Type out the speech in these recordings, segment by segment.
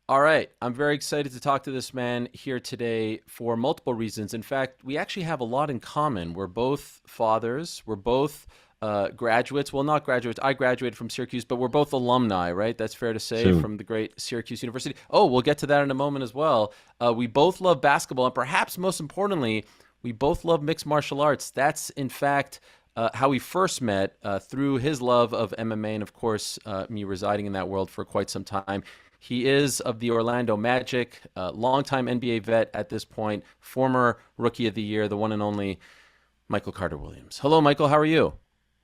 All right. I'm very excited to talk to this man here today for multiple reasons. In fact, we actually have a lot in common. We're both fathers. We're both graduates. Well, not graduates. I graduated from Syracuse, but we're both alumni, right? That's fair to say, Soon. from the great Syracuse University. Oh, we'll get to that in a moment as well. We both love basketball, and perhaps most importantly, we both love mixed martial arts. That's, in fact, how we first met through his love of MMA, and of course, me residing in that world for quite some time. He is of the Orlando Magic, longtime NBA vet at this point, former Rookie of the Year, the one and only Michael Carter Williams. Hello, Michael. How are you?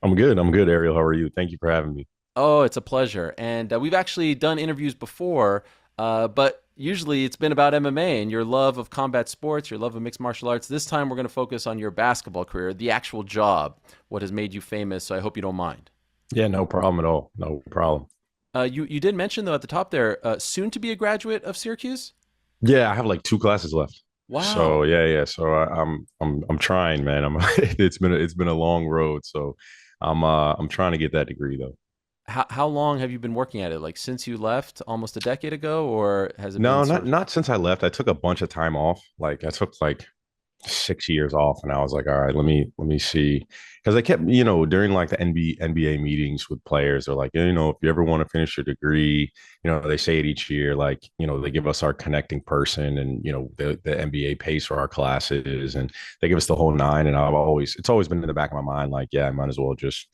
I'm good. I'm good, Ariel. How are you? Thank you for having me. Oh, it's a pleasure. And we've actually done interviews before, but usually it's been about MMA and your love of combat sports, your love of mixed martial arts. This time we're going to focus on your basketball career, the actual job, what has made you famous. So I hope you don't mind. Yeah, no problem at all. No problem. You did mention though at the top there, soon to be a graduate of Syracuse. Yeah, I have like two classes left. So Wow. yeah. So I'm trying, man. I'm it's been a long road. So I'm trying to get that degree though. How long have you been working at it? Like since you left almost a decade ago, or has it been No, sort not of? not since I left. I took a bunch of time off. Like I took like 6 years off, and I was like, all right, let me see, because I kept, during like the NBA meetings with players, they're like, if you ever want to finish your degree, they say it each year, like, they give us our connecting person, and the NBA pays for our classes, and they give us the whole nine. And it's always been in the back of my mind, like, yeah, I might as well just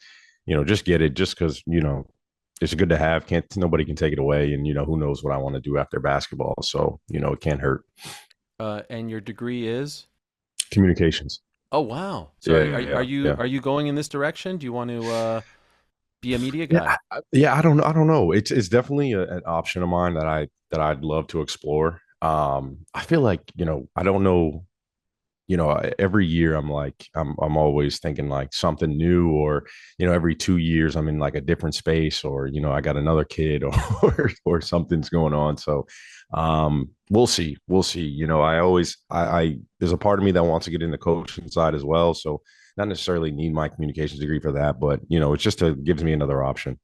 get it, just because it's good to have. Can't Nobody can take it away, and who knows what I want to do after basketball, so it can't hurt. And your degree is? Communications. Oh wow! So Yeah, are yeah, you yeah. are you going in this direction? Do you want to be a media Yeah, guy? yeah. I don't know. It's definitely an option of mine that I'd love to explore. I feel like I don't know. Every year I'm always thinking like something new, or every 2 years I'm in like a different space, or I got another kid, or something's going on. So we'll see. I always I there's a part of me that wants to get in the coaching side as well. So not necessarily need my communications degree for that, but it's just gives me another option.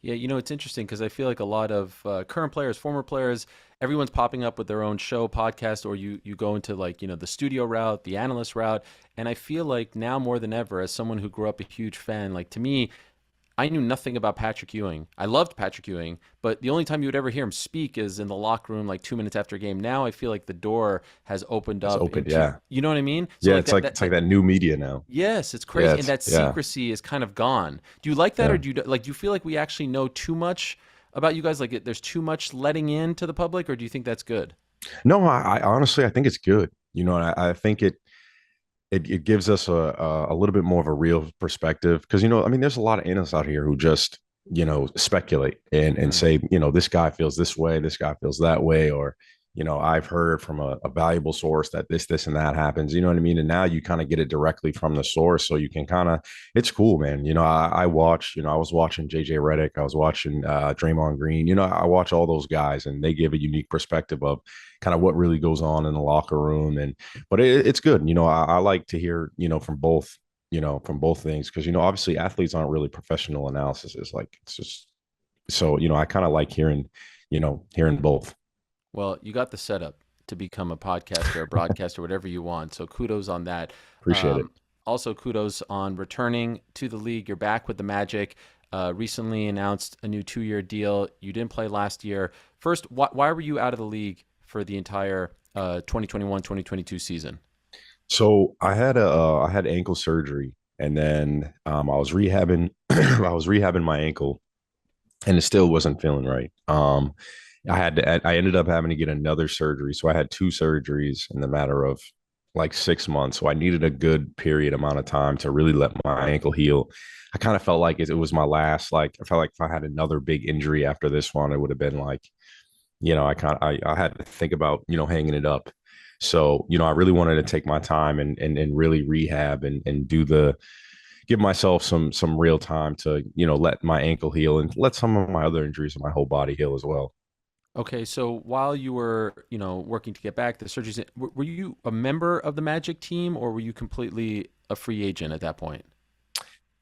Yeah, it's interesting because I feel like a lot of current players, former players, everyone's popping up with their own show, podcast, or you go into like the studio route, the analyst route, and I feel like now more than ever, as someone who grew up a huge fan, like to me, I knew nothing about Patrick Ewing. I loved Patrick Ewing, but the only time you would ever hear him speak is in the locker room, like 2 minutes after a game. Now I feel like the door has opened It's up open, into, yeah. you know what I mean? So Yeah, like it's like it's like that new media now. yes, it's Yeah, crazy, and it's that yeah, secrecy is kind of gone. Do you like that, or yeah. do you feel like we actually know too much about you guys? Like there's too much letting in to the public, or do you think that's good? No, I honestly I think it's good. And I think it gives us a little bit more of a real perspective, because I mean, there's a lot of analysts out here who just speculate and Mm. say, this guy feels this way, this guy feels that way, or I've heard from a valuable source that this and that happens. You know what I mean? And now you kind of get it directly from the source, so you can kind of, it's cool, man. I watch, I was watching JJ Redick, I was watching Draymond Green. I watch all those guys, and they give a unique perspective of kind of what really goes on in the locker room. And but it's good. I like to hear, from both things, because obviously athletes aren't really professional analysis. It's like, it's just, so I kind of like hearing both. Well, you got the setup to become a podcaster, a broadcaster, whatever you want. So kudos on that. Appreciate it. Um, Also, kudos on returning to the league. You're back with the Magic. Recently announced a new 2-year deal. You didn't play last year. First, why were you out of the league for the entire 2021-2022 season? So I had ankle surgery, and then I was rehabbing I was rehabbing my ankle, and it still wasn't feeling right. I ended up having to get another surgery. So I had two surgeries in the matter of like 6 months. So I needed a good period amount of time to really let my ankle heal. I kind of felt like it was my last, like, I felt like if I had another big injury after this one, it would have been like, I had to think about, hanging it up. So, I really wanted to take my time and really rehab and give myself some real time to, let my ankle heal and let some of my other injuries in my whole body heal as well. Okay, so while you were, working to get back the surgeries, were you a member of the Magic team, or were you completely a free agent at that point?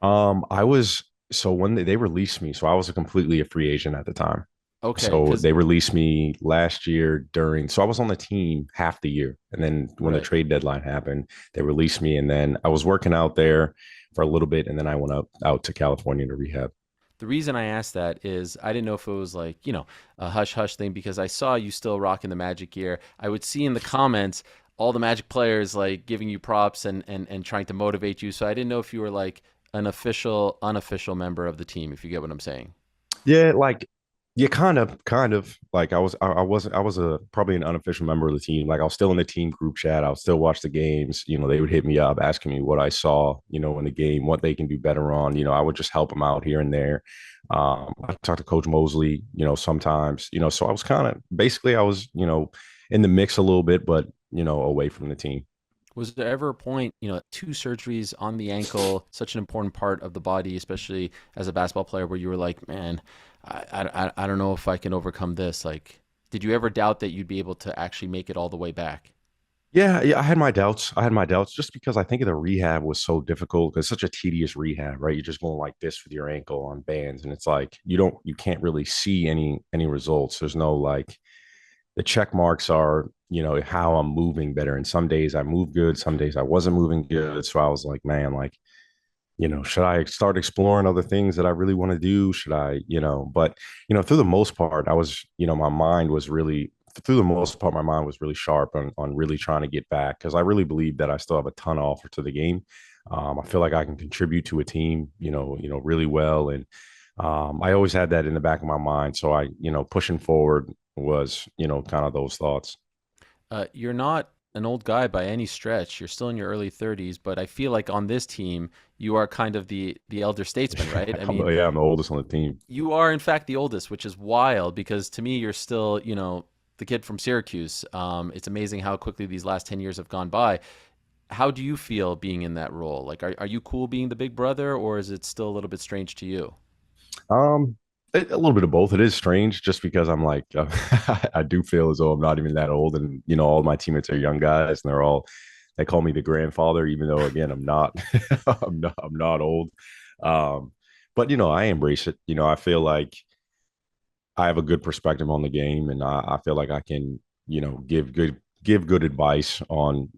I was, so when they released me, so I was completely a free agent at the time. Okay, So because they released me last year so I was on the team half the year. And then when the right. trade deadline happened, they released me. And then I was working out there for a little bit. And then I went out to California to rehab. The reason I asked that is I didn't know if it was like, a hush hush thing because I saw you still rocking the Magic gear. I would see in the comments all the Magic players like giving you props and trying to motivate you. So I didn't know if you were like an official, unofficial member of the team, if you get what I'm saying. Yeah, like yeah, kind of like I was a probably an unofficial member of the team. Like I was still in the team group chat. I would still watch the games. They would hit me up asking me what I saw, in the game, what they can do better on. I would just help them out here and there. I talked to Coach Mosley, sometimes, so I was kind of basically I was, in the mix a little bit, but away from the team. Was there ever a point, two surgeries on the ankle, such an important part of the body, especially as a basketball player, where you were like, man, I don't know if I can overcome this. Like, did you ever doubt that you'd be able to actually make it all the way back? Yeah, yeah, I had my doubts. I had my doubts just because I think the rehab was so difficult. It's such a tedious rehab, right? You're just going like this with your ankle on bands, and it's like you can't really see any results. There's no like the check marks are, how I'm moving better. And some days I move good, some days I wasn't moving good. So I was like, man, like, should I start exploring other things that I really want to do? Should I, but through the most part, I was, my mind was really through the most part, my mind was really sharp on really trying to get back because I really believe that I still have a ton to offer to the game. I feel like I can contribute to a team, really well. And I always had that in the back of my mind. So pushing forward was, kind of those thoughts. You're not an old guy by any stretch. You're still in your early 30s, but I feel like on this team, you are kind of the elder statesman, right? I mean, Yeah, I'm the oldest on the team. you are in fact the oldest, which is wild because to me, you're still, the kid from Syracuse. It's amazing how quickly these last 10 years have gone by. How do you feel being in that role? Like, are you cool being the big brother, or is it still a little bit strange to you? Um, a little bit of both. It is strange just because I'm like, I do feel as though I'm not even that old, and all my teammates are young guys, and they call me the grandfather, even though again I'm not, I'm not old. But I embrace it. I feel like I have a good perspective on the game, and I feel like I can, give good advice on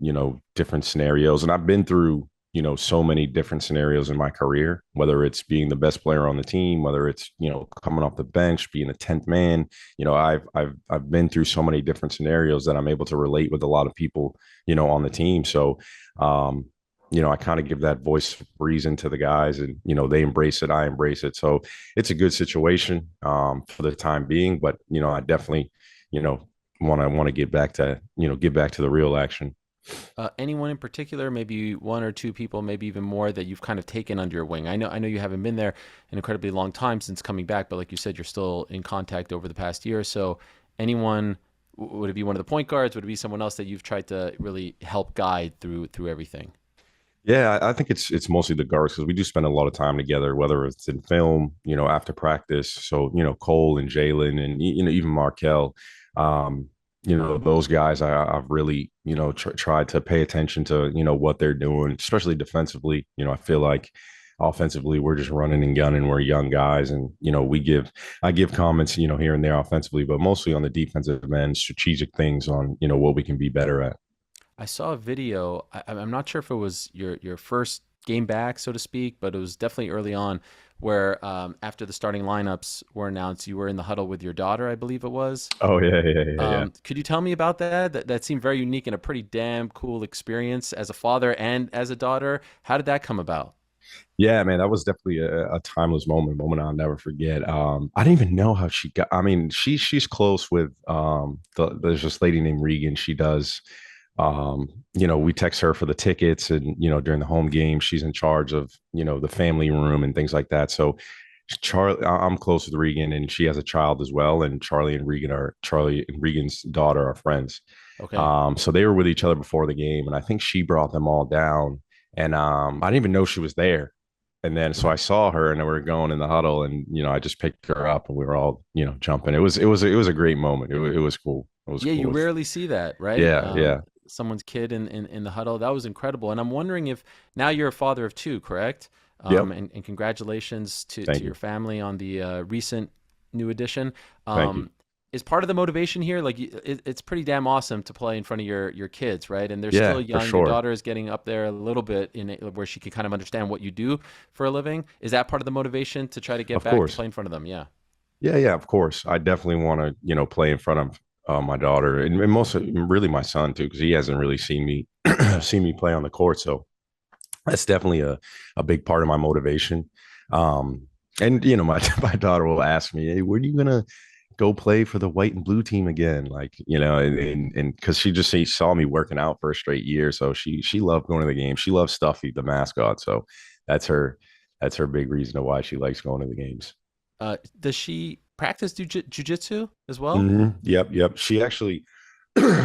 different scenarios. And I've been through so many different scenarios in my career, whether it's being the best player on the team, whether it's coming off the bench, being a 10th man. I've been through so many different scenarios that I'm able to relate with a lot of people on the team. So um, I kind of give that voice of reason to the guys, and they embrace it, I embrace it. So it's a good situation for the time being. But I definitely you know want to get back to the real action. Anyone in particular, maybe one or two people, maybe even more that you've kind of taken under your wing? I know you haven't been there an incredibly long time since coming back, but like you said, you're still in contact over the past year or so. Anyone, would it be one of the point guards? Would it be someone else that you've tried to really help guide through everything? Yeah, I think it's mostly the guards because we do spend a lot of time together, whether it's in film, after practice. So Cole and Jalen and even Markel, um, those guys I've really tried to pay attention to what they're doing, especially defensively. I feel like offensively we're just running and gunning. We're young guys, and I give comments here and there offensively, but mostly on the defensive end, strategic things on what we can be better at. I saw a video. I'm not sure if it was your first game back, so to speak, but it was definitely early on, where after the starting lineups were announced, you were in the huddle with your daughter, I believe it was. Oh yeah. Could you tell me about that? That seemed very unique and a pretty damn cool experience as a father and as a daughter. How did that come about? Yeah, man, that was definitely a timeless moment I'll never forget. I didn't even know how she got. I mean, she's close with there's this lady named Regan. She does, we text her for the tickets, and during the home game, she's in charge of the family room and things like that. So I'm close with Regan, and she has a child as well. And Charlie and Regan's daughter are friends. Okay. So they were with each other before the game, and I think she brought them all down. And I didn't even know she was there. And then so I saw her, and we were going in the huddle, and I just picked her up, and we were all jumping. It was a great moment. It was cool. It was Yeah, you cool. rarely see that, right? Yeah. Someone's kid in the huddle. That was incredible. And I'm wondering if now you're a father of two, correct? Yep. And congratulations to Thank your you. family on the recent new addition. Thank you. Um, is part of the motivation here like it's pretty damn awesome to play in front of your kids, right? And they're still Yeah, for young. Your sure. daughter is getting up there a little bit in it, where she can kind of understand what you do for a living. Is that part of the motivation to try to get Of back to course. play in front of them? Yeah. Yeah, yeah, of course. I definitely want to, play in front of my daughter and most really my son too, because he hasn't really seen me Yeah. seen me play on the court. So that's definitely a big part of my motivation. Um, and my my daughter will ask me, "Hey, where are you gonna go play for the white and blue team again?" Like, and because she saw me working out for a straight year, so she loved going to the game. She loves Stuffy, the mascot. So that's her that's her big reason of why she likes going to the games. Does she practice jujitsu as well? Yep, yep. She actually,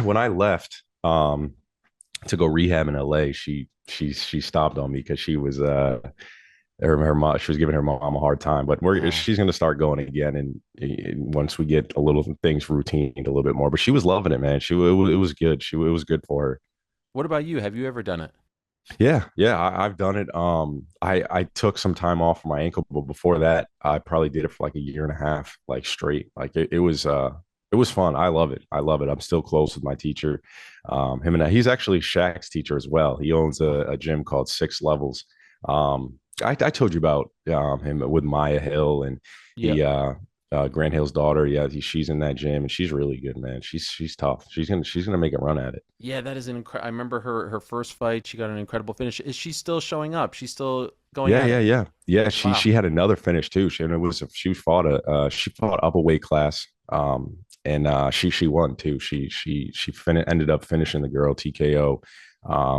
when I left to go rehab in LA, she stopped on me because she was her mom, she was giving her mom a hard time. But Oh. she's going to start going again, and once we get a little things routined a little bit more. But she was loving it, man. It was good. It was good for her. What about you? Have you ever done it? Yeah, yeah, I've done it. I took some time off for my ankle, but before that, I probably did it for like a year and a half, like straight. Like it was fun. I love it. I love it. I'm still close with my teacher. He's actually Shaq's teacher as well. He owns a gym called Six Levels. I told you about him with Maya Hill and Yep. he Grant Hill's daughter. Yeah, she's in that gym and she's really good, man. She's tough. She's gonna make a run at it. Yeah, that is I remember her first fight. She got an incredible finish. Is she still showing up? She's still going Yeah, at yeah, it. yeah, yeah. Wow. She had another finish too. She fought up a weight class, and she won too. Ended up finishing the girl TKO.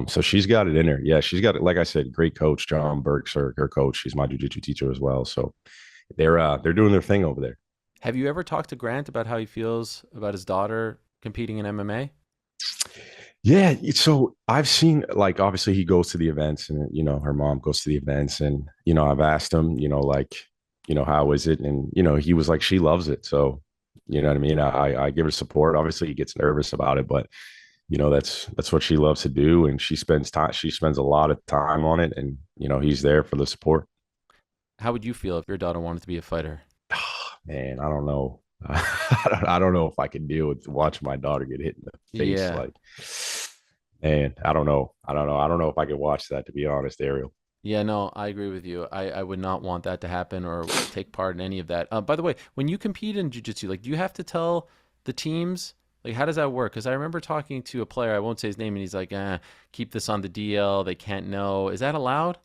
So she's got it in her. Yeah, she's got it. Like I said, great coach John Burks, her coach. She's my jujitsu teacher as well. So they're doing their thing over there. Have you ever talked to Grant about how he feels about his daughter competing in MMA? Yeah, so I've seen like obviously he goes to the events and her mom goes to the events and I've asked him, like, how is it? And he was like she loves it. So, you know what I mean? I give her support. Obviously he gets nervous about it, but that's what she loves to do and she spends a lot of time on it and he's there for the support. How would you feel if your daughter wanted to be a fighter? Man, I don't know. I don't know if I can deal with watching my daughter get hit in the face. Yeah. Like, man, I don't know. I don't know if I could watch that, to be honest, Ariel. Yeah, no, I agree with you. I would not want that to happen or take part in any of that. By the way, when you compete in jiu-jitsu, like, do you have to tell the teams, like, how does that work? Because I remember talking to a player, I won't say his name, and he's like, keep this on the DL. They can't know. Is that allowed?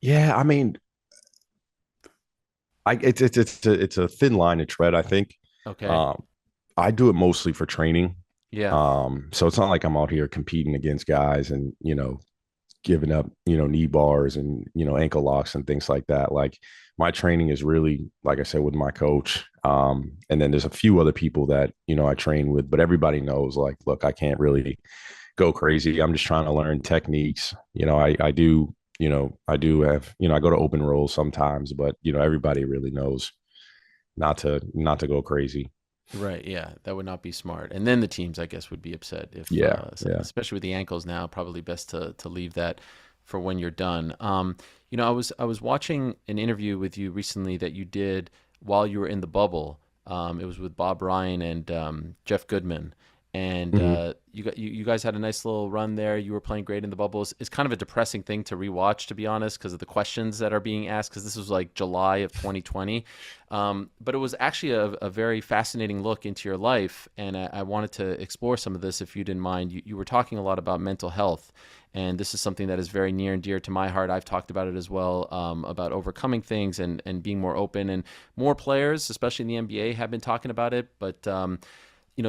Yeah, I mean, it's a thin line to tread. I think. Okay. Um, I do it mostly for training. Yeah. So it's not like I'm out here competing against guys and giving up knee bars and ankle locks and things like that. Like my training is really, like I said, with my coach. And then there's a few other people that I train with, but everybody knows like, look, I can't really go crazy. I'm just trying to learn techniques. I do have, I go to open rolls sometimes, but everybody really knows not to go crazy. Right, yeah, that would not be smart. And then the teams, I guess, would be upset if, Yeah, yeah. especially with the ankles now, probably best to leave that for when you're done. I was watching an interview with you recently that you did while you were in the bubble. It was with Bob Ryan and Jeff Goodman, and Hmm. you guys had a nice little run there. You were playing great in the bubbles. It's kind of a depressing thing to rewatch, to be honest, because of the questions that are being asked. Because this was like July of 2020. But it was actually a very fascinating look into your life, and I wanted to explore some of this if you didn't mind. You were talking a lot about mental health, and this is something that is very near and dear to my heart. I've talked about it as well, about overcoming things and being more open. And more players, especially in the NBA, have been talking about it. But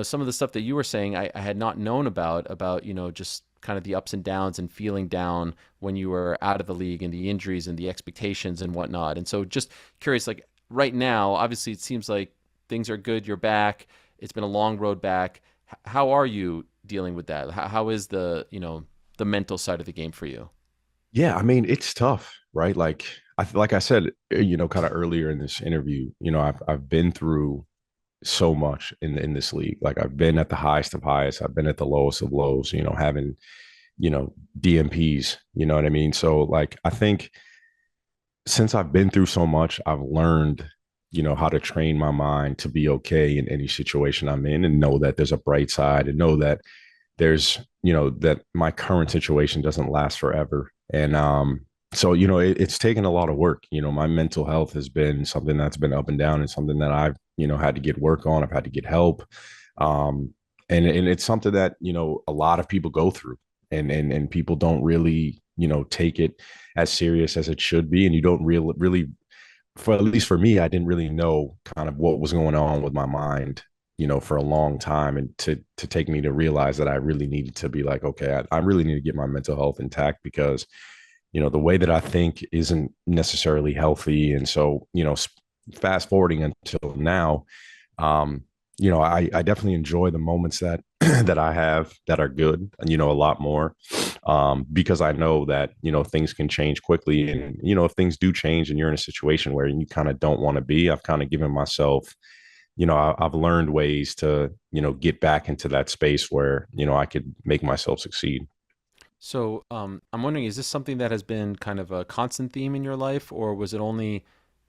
some of the stuff that you were saying, I had not known about just kind of the ups and downs and feeling down when you were out of the league and the injuries and the expectations and whatnot. And so just curious, like right now, obviously it seems like things are good. You're back. It's been a long road back. How are you dealing with that? How is the mental side of the game for you? Yeah, I mean, it's tough, right? Like I said, kind of earlier in this interview, I've been through so much in this league. Like I've been at the highest of highest, I've been at the lowest of lows, having, DMPs, you know what I mean? So like I think since I've been through so much, I've learned how to train my mind to be okay in any situation I'm in, and know that there's a bright side, and know that there's, that my current situation doesn't last forever. And so, it's taken a lot of work. My mental health has been something that's been up and down, and something that I've, had to get work on. I've had to get help. Um, and it's something that, a lot of people go through, and people don't really, take it as serious as it should be. And you don't really, for at least for me, I didn't really know kind of what was going on with my mind, for a long time, and to take me to realize that I really needed to be like, okay, I really need to get my mental health intact, because the way that I think isn't necessarily healthy. And so, fast forwarding until now, um, I definitely enjoy the moments that that I have that are good, and a lot more, because I know that things can change quickly, and if things do change and you're in a situation where you kind of don't want to be, I've kind of given myself, I've learned ways to get back into that space where I could make myself succeed. So, I'm wondering, is this something that has been kind of a constant theme in your life, or was it only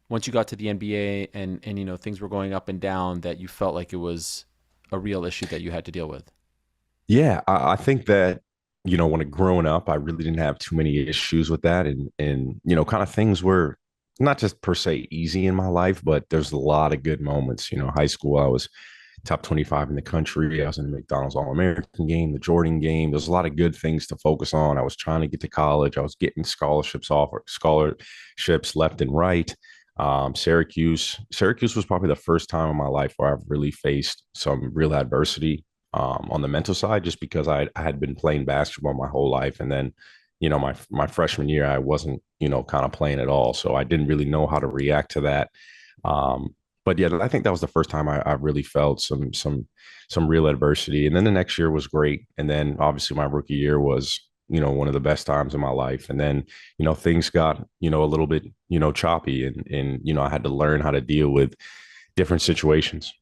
once you got to the NBA and things were going up and down that you felt like it was a real issue that you had to deal with? Yeah, I think that when I growing up, I really didn't have too many issues with that, and kind of things were not just per se easy in my life, but there's a lot of good moments. High school, I was top 25 in the country. I was in the McDonald's All American game, the Jordan game. There's a lot of good things to focus on. I was trying to get to college. I was getting scholarships left and right. Syracuse was probably the first time in my life where I've really faced some real adversity, on the mental side, just because I had been playing basketball my whole life. And then, my freshman year, I wasn't, kind of playing at all. So I didn't really know how to react to that. Um, but yeah, I think that was the first time I really felt some real adversity. And then the next year was great. And then obviously my rookie year was, one of the best times in my life. And then, things got, a little bit, choppy, and I had to learn how to deal with different situations.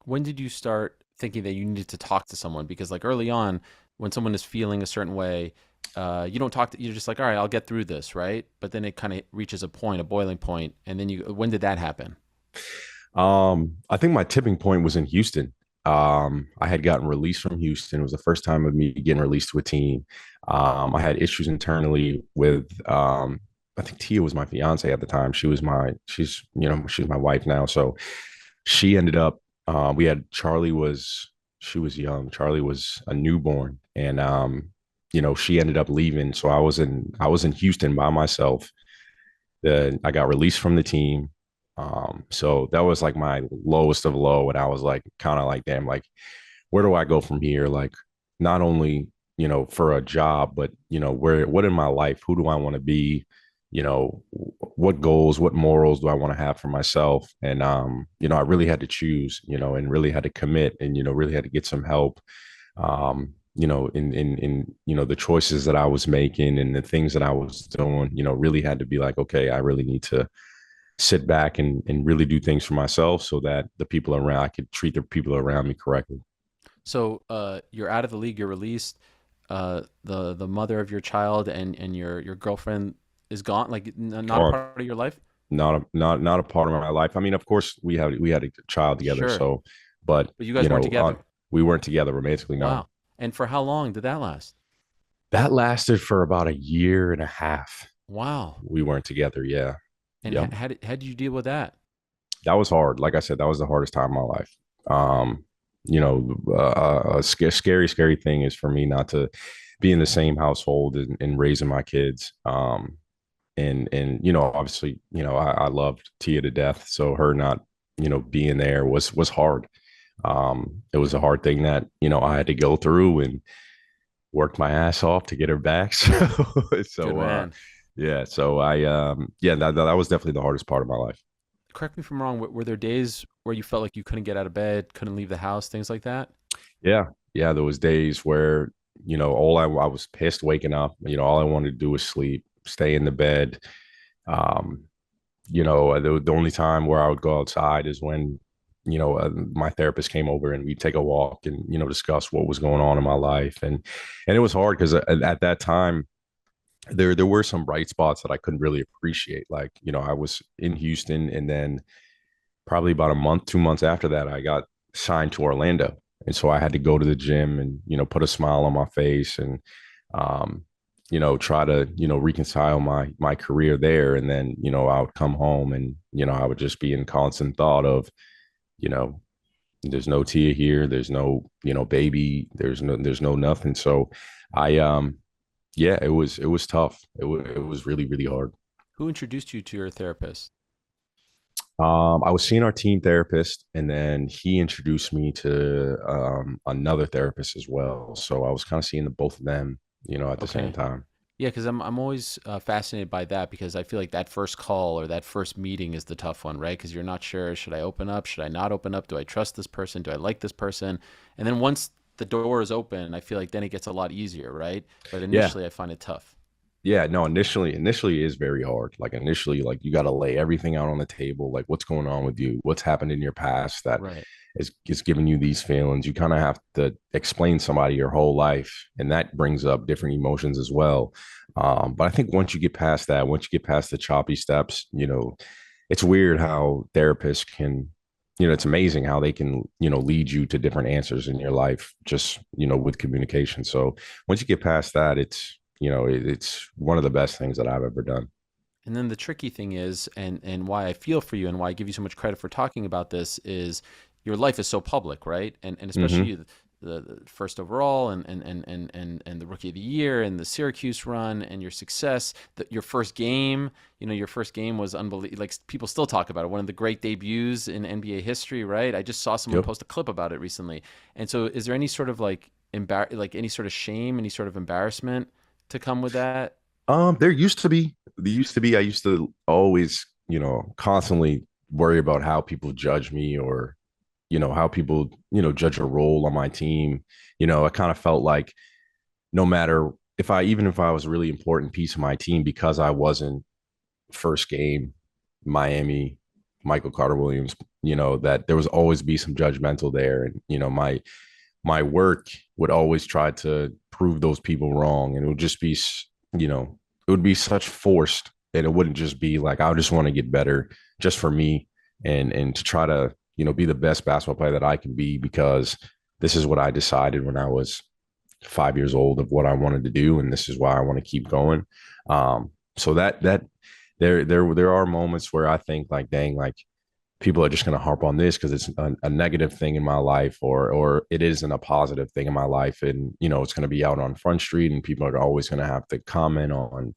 When did you start thinking that you needed to talk to someone? Because like early on, when someone is feeling a certain way, you don't talk to, you're just like, all right, I'll get through this, right? But then it kind of reaches a point, a boiling point, and then when did that happen? I think my tipping point was in Houston. I had gotten released from Houston. It was the first time of me getting released to a team. I had issues internally with, I think Tia was my fiance at the time. She's my wife now. So she ended up, we had she was young. Charlie was a newborn, and, she ended up leaving. So I was in Houston by myself. I got released from the team. So that was like my lowest of low. And I was like, kind of like, damn, like, where do I go from here? Like, not only, for a job, but, what in my life, who do I want to be? What goals, what morals do I want to have for myself? And, I really had to choose, and really had to commit, and, really had to get some help, in, the choices that I was making and the things that I was doing, really had to be like, okay, I really need to sit back and really do things for myself, so that I could treat the people around me correctly. So, you're out of the league, you're released. The mother of your child and your girlfriend is gone, like not a Gone. part of your life. Not a part of my life. I mean, of course, we had a child together, Sure, so, but but you guys weren't together. we weren't together romantically. No, Wow. And for how long did that last? that lasted for about a year and a half. Wow. We weren't together. Yeah, And yep. how did you deal with that? That was hard. Like I said, that was the hardest time of my life. Scary thing is for me not to be in the same household, and raising my kids. And obviously, I loved Tia to death, so her not, being there was hard. It was a hard thing that, I had to go through, and worked my ass off to get her back. Good man. Yeah, so yeah, that was definitely the hardest part of my life. Correct me if I'm wrong. Were there days where you felt like you couldn't get out of bed, couldn't leave the house, things like that? Yeah, yeah, there was days where, I was pissed waking up. All I wanted to do was sleep, stay in the bed. um the only time where I would go outside is when, my therapist came over, and we'd take a walk, and, discuss what was going on in my life. And it was hard, because at that time, there were some bright spots that I couldn't really appreciate. Like, I was in Houston, and then, probably about a month, 2 months after that, I got signed to Orlando. And so I had to go to the gym and, put a smile on my face and, um, try to, reconcile my career there. And then, I would come home and, I would just be in constant thought of, you know, there's no Tia here, there's no, baby, there's no nothing. So I yeah, it was tough. It was really, really hard. Who introduced you to your therapist? I was seeing our team therapist, and then he introduced me to another therapist as well. So I was kind of seeing the both of them, at the same Okay. time. Yeah, because I'm always fascinated by that because I feel like that first call or that first meeting is the tough one, right? Because you're not sure, should I open up? Should I not open up? Do I trust this person? Do I like this person? And then once the door is open, I feel like then it gets a lot easier, right? But Yeah, initially, I find it tough. yeah. No, initially is very hard. Like initially, like you got to lay everything out on the table. Like what's going on with you? What's happened in your past that Right. is giving you these feelings? You kind of have to explain somebody your whole life, and that brings up different emotions as well. But I think once you get past that, once you get past the choppy steps, it's weird how therapists can, it's amazing how they can, lead you to different answers in your life just, with communication. So once you get past that, it's one of the best things that I've ever done. And then the tricky thing is, and why I feel for you and why I give you so much credit for talking about this is your life is so public, right? And Hmm. especially the first overall and the rookie of the year and the Syracuse run and your success. Your first game, your first game was unbelievable. Like people still talk about it, one of the great debuts in NBA history, right? I just saw someone Yep. post a clip about it recently. And so, is there any sort of like any sort of shame, any sort of embarrassment to come with that? There used to be, I used to always, constantly worry about how people judge me or, how people, judge a role on my team. I kind of felt like no matter even if I was a really important piece of my team because I wasn't first game, Miami, Michael Carter Williams, that there was always be some judgmental there. And, my work would always try to prove those people wrong. And it would just be, it would be such forced. And it wouldn't just be like, I just want to get better just for me and to try to, be the best basketball player that I can be because this is what I decided when I was 5 years old of what I wanted to do. And this is why I want to keep going. So that there are moments where I think like, dang, like people are just going to harp on this because it's a negative thing in my life or it isn't a positive thing in my life. And, it's going to be out on Front Street and people are always going to have to comment on,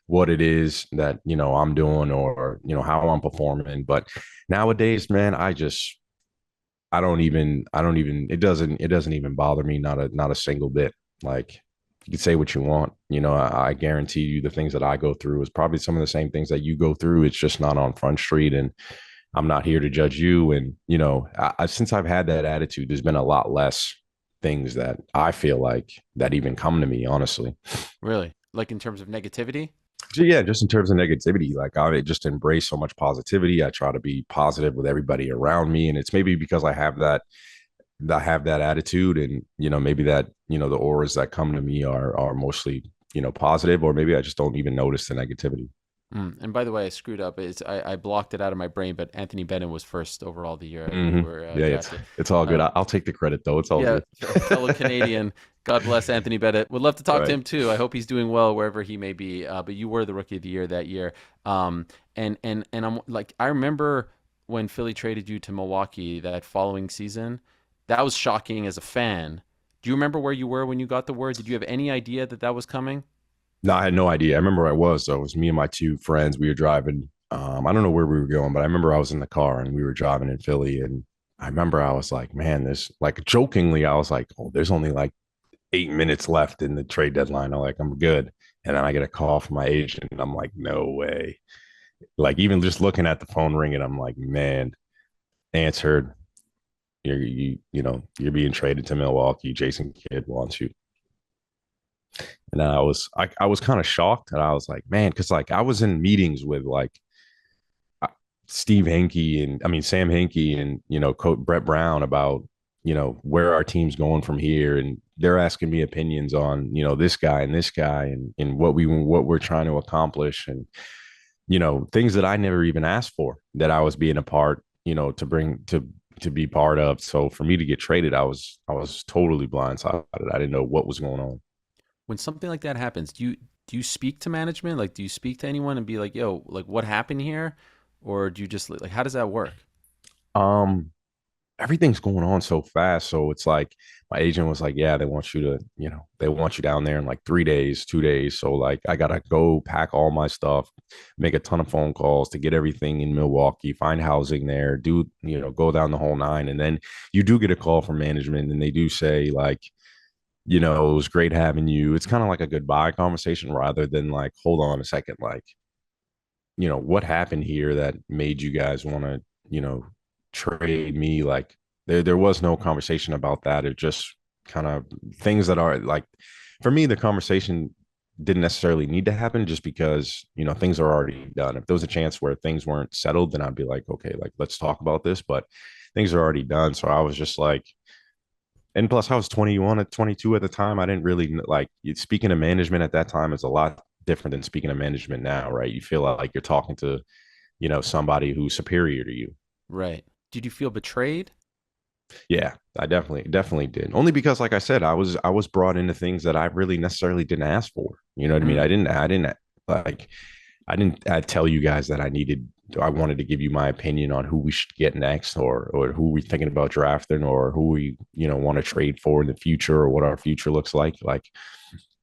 what it is that, I'm doing or, how I'm performing. But nowadays, man, I don't even it doesn't even bother me, not a single bit. Like you can say what you want. I guarantee you the things that I go through is probably some of the same things that you go through. It's just not on Front Street. And I'm not here to judge you. And, since I've had that attitude, there's been a lot less things that I feel like that even come to me, honestly. Really? Like in terms of negativity? So yeah, just in terms of negativity, like I just embrace so much positivity. I try to be positive with everybody around me. And it's maybe because I have that attitude and, maybe that, the auras that come to me are mostly, positive, or maybe I just don't even notice the negativity. And by the way, I screwed up. I blocked it out of my brain, but Anthony Bennett was first overall the year you Hmm. were Yeah, it's drafted. it's all good. Um, I'll take the credit though. It's all yeah, good. fellow Canadian. God bless Anthony Bennett. Would love to talk to Right. him too. I hope he's doing well wherever he may be. But you were the rookie of the year that year. And I'm like, I remember when Philly traded you to Milwaukee that following season. That was shocking as a fan. Do you remember where you were when you got the word? Did you have any idea that that was coming? No, I had no idea. I remember where I was though. It was me and my two friends. We were driving. I don't know where we were going, but I remember I was in the car and we were driving in Philly. And I remember I was like, man, this like jokingly, I was like, oh, there's only like 8 minutes left in the trade deadline. I'm like, I'm good. And then I get a call from my agent and I'm like, no way. Like even just looking at the phone ringing, I'm like, man, answered. You're being traded to Milwaukee. Jason Kidd wants you. And then I was kind of shocked and I was like, man, because like I was in meetings with like uh, Steve Hinkie and I mean Sam Hinkie and Coach Brett Brown about where our team's going from here, and they're asking me opinions on this guy and this guy and what we're trying to accomplish, and things that I never even asked for that I was being a part to bring to be part of. So for me to get traded, I was totally blindsided. I didn't know what was going on. When something like that happens, do you speak to management? Like, do you speak to anyone and be like, "Yo, like, what happened here?" Or do you just like, how does that work? Um, Everything's going on so fast. So it's like my agent was like, yeah, they want you down there in like 3 days, 2 days. So like I gotta go pack all my stuff, make a ton of phone calls to get everything in Milwaukee, find housing there, go down the whole nine. And then you do get a call from management and they do say like, it was great having you. It's kind of like a goodbye conversation rather than like, hold on a second, like, what happened here that made you guys want to, trade me? Like there was no conversation about that. It just kind of things that are like, for me, the conversation didn't necessarily need to happen just because, things are already done. If there was a chance where things weren't settled, then I'd be like, okay, like let's talk about this, but things are already done. So I was just like, and plus I was 21 at 22 at the time. I didn't really like speaking of management at that time is a lot different than speaking of management now, right? You feel like you're talking to, somebody who's superior to you. Right. Did you feel betrayed? Yeah, I definitely did. Only because, like I said, I was brought into things that I really necessarily didn't ask for. You know what I mean? Mm. Like I tell you guys that I wanted to give you my opinion on who we should get next, or who we thinking about drafting, or who we want to trade for in the future, or what our future looks like. Like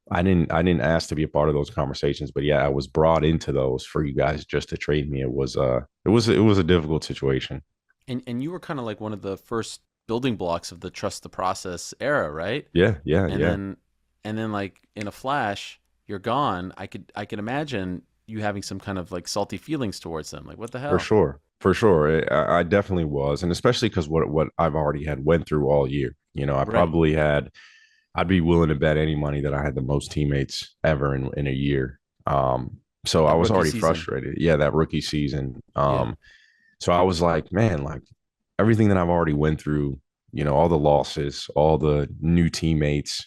I didn't ask to be a part of those conversations, but yeah, I was brought into those for you guys just to trade me. It was a difficult situation. And you were kind of like one of the first building blocks of the trust the process era, right? Yeah, yeah, And yeah. then like in a flash, you're gone. I could imagine you having some kind of like salty feelings towards them. Like, what the For hell? sure. For sure. I definitely was. And especially because what I've already had went through all year. Right. I'd be willing to bet any money that I had the most teammates ever in a year. So I That was rookie already season. frustrated. Yeah, that rookie season. Yeah. So I was like, man, like everything that I've already went through, all the losses, all the new teammates,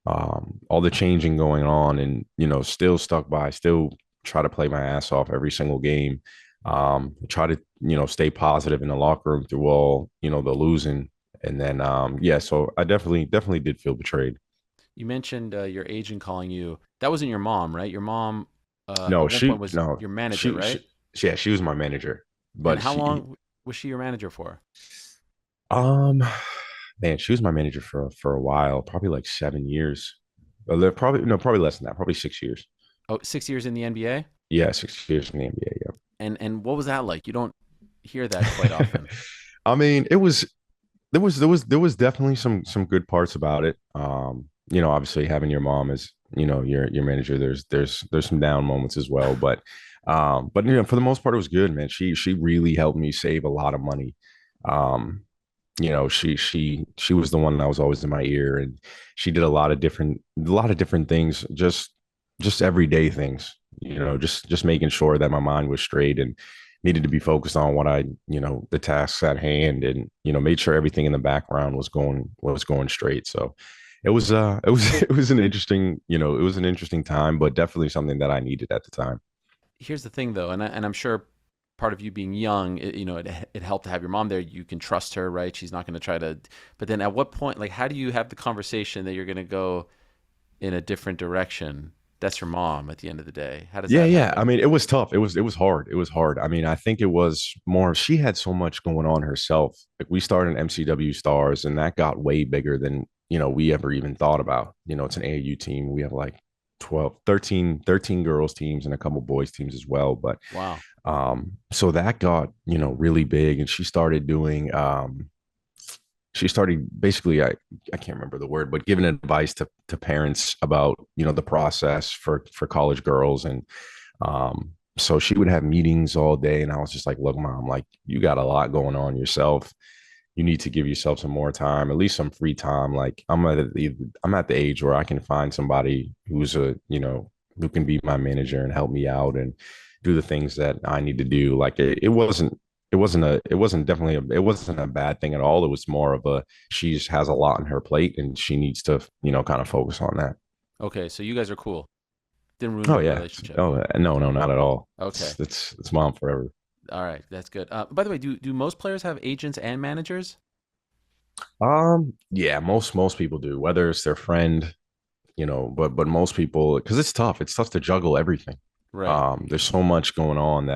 all the changing going on, and still stuck by, still try to play my ass off every single game. Try to stay positive in the locker room through all the losing, and then yeah. So I definitely did feel betrayed. You mentioned your agent calling you. That wasn't your mom, right? Your mom No, at one point she was no your manager, she, right? she yeah, she was my manager, And but how long was she your manager for? um man, she was my manager for a while, probably like 7 years. Probably no, probably less than that, probably 6 years. Oh, 6 years in the NBA? Yeah, 6 years in the NBA. And what was that like? You don't hear that quite often. I mean, there was definitely some good parts about it. Obviously having your mom as, your manager, there's some down moments as well. But for the most part it was good, man. She really helped me save a lot of money. Um, she was the one that was always in my ear, and she did a lot of different things, just everyday things, just making sure that my mind was straight and needed to be focused on the tasks at hand, and made sure everything in the background was going straight. So it was an interesting time, but definitely something that I needed at the time. Here's the thing, though, and I'm sure part of you being young, it helped to have your mom there. You can trust her, right? She's not going to try to. But then, at what point, like, how do you have the conversation that you're going to go in a different direction? That's your mom at the end of the day. How does Yeah, that yeah. I happen? mean, it was tough. It was hard. It was hard. I mean, I think it was more she had so much going on herself. Like we started MCW Stars, and that got way bigger than, we ever even thought about. It's an AAU team. We have like 12, 13 girls teams and a couple boys teams as well. But Wow. so that got, really big, and she started basically, I can't remember the word, but giving advice to parents about, the process for college girls. And so she would have meetings all day, and I was just like, look, mom, like you got a lot going on yourself. You need to give yourself some more time, at least some free time. Like I'm at the age where I can find somebody who can be my manager and help me out and do the things that I need to do. Like it wasn't a bad thing at all. It was more of a, she just has a lot on her plate and she needs to, kind of focus on that. Okay, so you guys are cool. Didn't ruin Oh the yeah. relationship. Oh no, no, not at all. Okay. It's mom forever. All right, that's good. By the way, do most players have agents and managers? Yeah, most people do, whether it's their friend, but most people, because it's tough. It's tough to juggle everything. Right. There's so much going on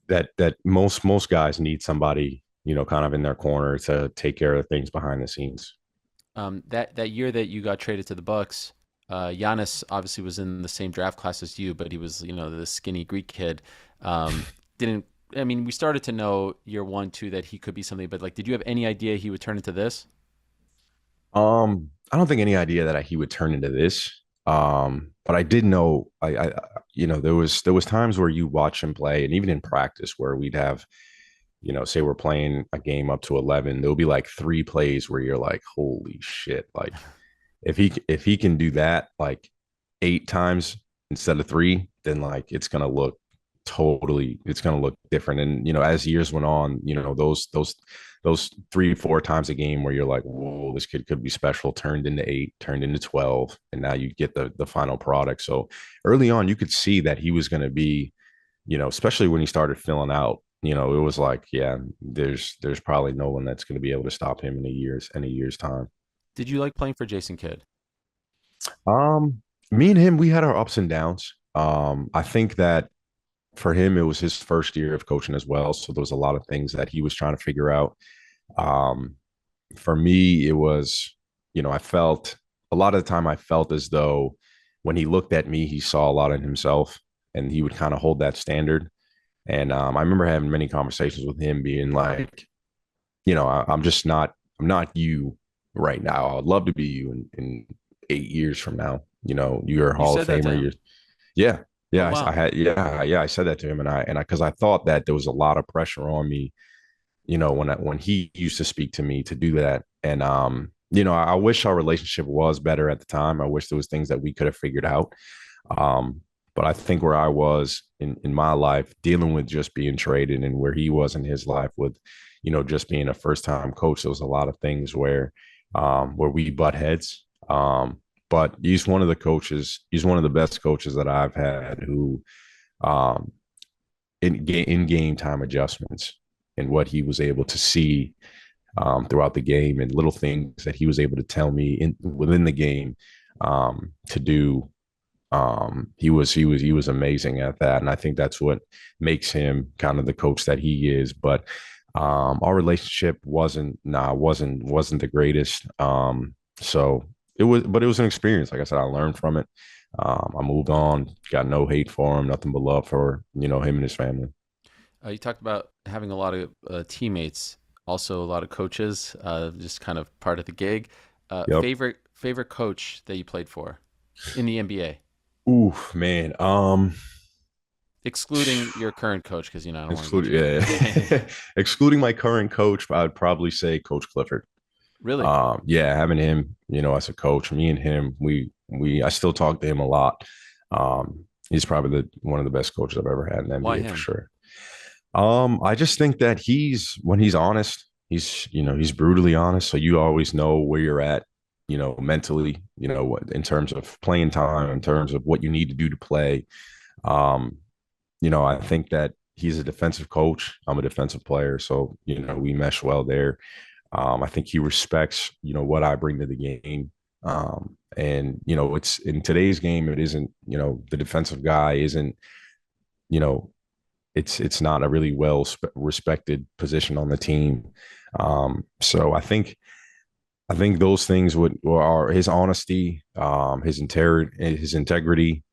that most guys need somebody, kind of in their corner to take care of things behind the scenes. That year that you got traded to the Bucks, Giannis obviously was in the same draft class as you, but he was, the skinny Greek kid. Didn't I mean, we started to know year one, two that he could be something, but like, did you have any idea he would turn into this? I don't think any idea that he would turn into this. But I did know there was times where you watch him play, and even in practice where we'd have, say we're playing a game up to 11, there'll be like three plays where you're like, holy shit. Like if he can do that like 8 times instead of three, then like it's gonna look different. And as years went on, those 3 4 times a game where you're like, whoa, this kid could be special, turned into 8, turned into 12, and now you get the final product. So early on, you could see that he was gonna be, especially when he started filling out. It was like, yeah, there's probably no one that's going to be able to stop him in a year's time. Did you like playing for Jason Kidd? Um, Me and him, we had our ups and downs. I think that for him, it was his first year of coaching as well, so there was a lot of things that he was trying to figure out. Um, for me, it was, I felt a lot of the time I felt as though when he looked at me, he saw a lot in himself, and he would kind of hold that standard. And I remember having many conversations with him, being like, I'm not you right now. I'd love to be you in 8 years from now. You're a You Hall of said that to Famer. him. Yeah, Oh, yeah. I wow. had, yeah. I said that to him, and because I thought that there was a lot of pressure on me, when he used to speak to me to do that. And I wish our relationship was better at the time. I wish there was things that we could have figured out. Um, but I think where I was in my life dealing with just being traded, and where he was in his life with, just being a first time coach, there was a lot of things where we butt heads. But he's one of the coaches. He's one of the best coaches that I've had who, um, in game time adjustments and what he was able to see throughout the game, and little things that he was able to tell me within the game to do. He was amazing at that, and I think that's what makes him kind of the coach that he is. But our relationship wasn't the greatest. So but it was an experience. Like I said, I learned from it. I moved on, got no hate for him, nothing but love for him and his family. You talked about having a lot of teammates, also a lot of coaches, just kind of part of the gig. Yep. Favorite coach that you played for in the NBA, Oof, man. excluding your current coach, because I don't want to get Excluding, you. yeah, excluding my current coach, I would probably say Coach Clifford. Really? Yeah, having him, as a coach, me and him, I still talk to him a lot. He's probably the one of the best coaches I've ever had in the Why NBA for him? sure. I just think that when he's honest, he's brutally honest. So you always know where you're at, mentally, what in terms of playing time, in terms of what you need to do to play. Um, I think that he's a defensive coach. I'm a defensive player, so we mesh well there. I think he respects, what I bring to the game. And it's in today's game, it isn't, the defensive guy isn't, you know, it's not a really respected position on the team. So I think those things are his honesty, his integrity.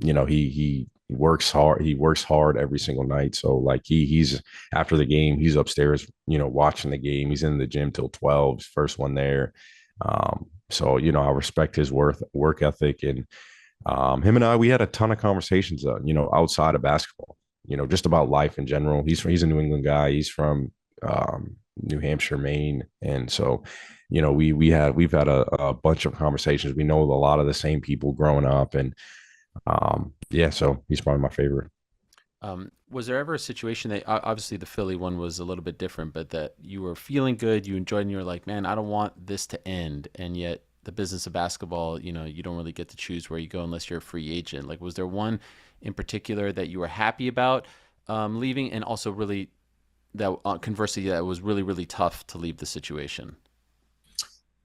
He works hard. He works hard every single night. So like he's after the game, he's upstairs, watching the game. He's in the gym till 12, first one there. So I respect his work ethic, and him and I, we had a ton of conversations, outside of basketball, just about life in general. He's a New England guy. He's from New Hampshire, Maine, and so we've had a bunch of conversations. We know a lot of the same people growing up, and yeah, so he's probably my favorite. Was there ever a situation that obviously the Philly one was a little bit different, but that you were feeling good, you enjoyed, and you were like, man, I don't want this to end, and yet the business of basketball, you don't really get to choose where you go unless you're a free agent. Like, was there one in particular that you were happy about, leaving, and also really that conversely, that it was really really tough to leave the situation.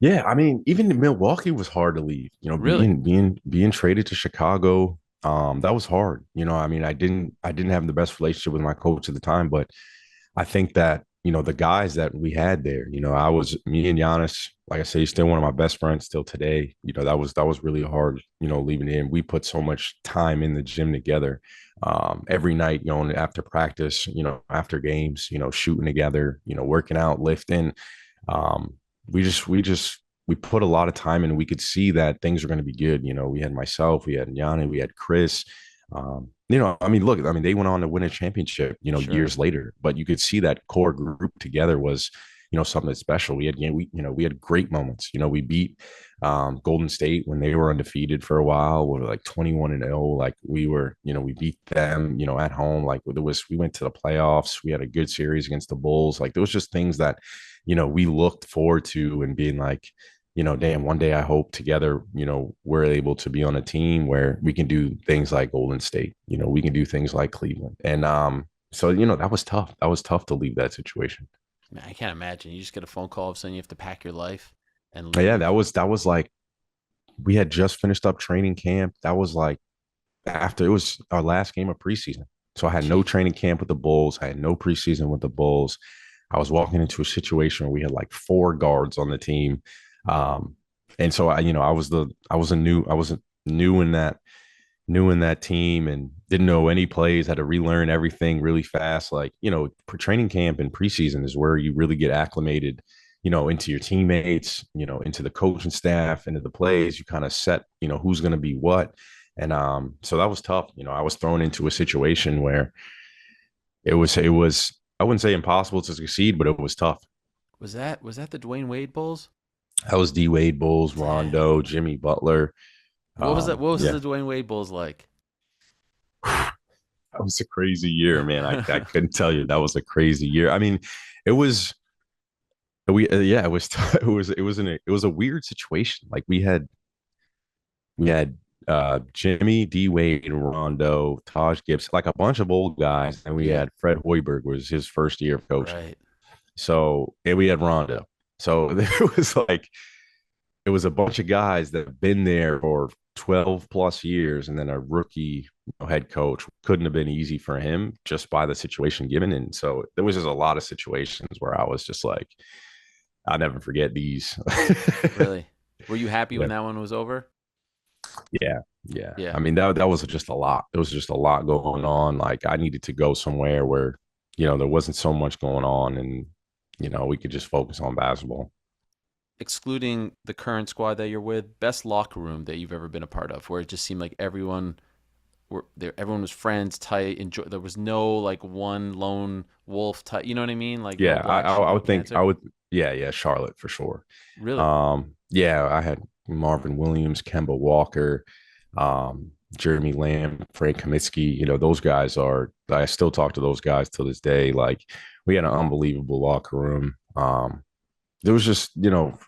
Yeah, I mean, even in Milwaukee was hard to leave. You know, Really? being traded to Chicago, that was hard. You know, I mean, I didn't have the best relationship with my coach at the time, but I think that, the guys that we had there, me and Giannis, like I say, he's still one of my best friends still today. That was really hard, leaving in. We put so much time in the gym together. Every night, after practice, after games, shooting together, working out, lifting. Um, we put a lot of time in, and we could see that things were going to be good. We had myself, we had Yanni, we had Chris. I mean, look, I mean, they went on to win a championship, Sure. years later, but you could see that core group together was, something that's special. We had great moments. We beat Golden State when they were undefeated for a while. We were like 21-0. Like we beat them, at home. Like we went to the playoffs. We had a good series against the Bulls. Like there was just things that, we looked forward to and being like, damn, one day I hope together, we're able to be on a team where we can do things like Golden State, we can do things like Cleveland. And so, that was tough. That was tough to leave that situation. Man, I can't imagine. You just get a phone call of saying you have to pack your life and But yeah, leave. that was like we had just finished up training camp. That was like after it was our last game of preseason. So I had no Jeez. training camp with the Bulls. I had no preseason with the Bulls. I was walking into a situation where we had like four guards on the team. Um, and so I was new in that team and didn't know any plays, had to relearn everything really fast. Like, training camp and preseason is where you really get acclimated, into your teammates, into the coaching staff, into the plays. You kind of set, who's going to be what. And so that was tough. I was thrown into a situation where it was I wouldn't say impossible to succeed, but it was tough. Was that the Dwayne Wade Bulls? That was D Wade, Bulls, Dang. Rondo, Jimmy Butler. What was that? What was Yeah, the Dwayne Wade Bulls like? that was a crazy year, man. I couldn't tell you. That was a crazy year. I mean, it was yeah, it was it was a weird situation. Like we had Jimmy, D Wade, Rondo, Taj Gibson, like a bunch of old guys, and we Yeah. had Fred Hoiberg was his first year of coaching. Right. So and we had Rondo. So it was a bunch of guys that have been there for 12 plus years, and then a rookie head coach. Couldn't have been easy for him just by the situation given. And so there was just a lot of situations where I was just like, I'll never forget these. Really. Were you happy when Yeah. that one was over? Yeah. Yeah. Yeah. I mean, that was just a lot. There was just a lot going on. Like I needed to go somewhere where, there wasn't so much going on, and, we could just focus on basketball. Excluding the current squad that you're with, best locker room that you've ever been a part of, where it just seemed like everyone were there, everyone was friends, tight, enjoy. There was no like one lone wolf type. You know what I mean? Like no Yeah. I, Black I, Sheep, I no would think I Panther. would, yeah, yeah, Charlotte for sure. Really? Yeah, I had Marvin Williams, Kemba Walker, Jeremy Lamb, Frank Kaminsky. Those guys are. I still talk to those guys to this day. Like we had an unbelievable locker room. There was just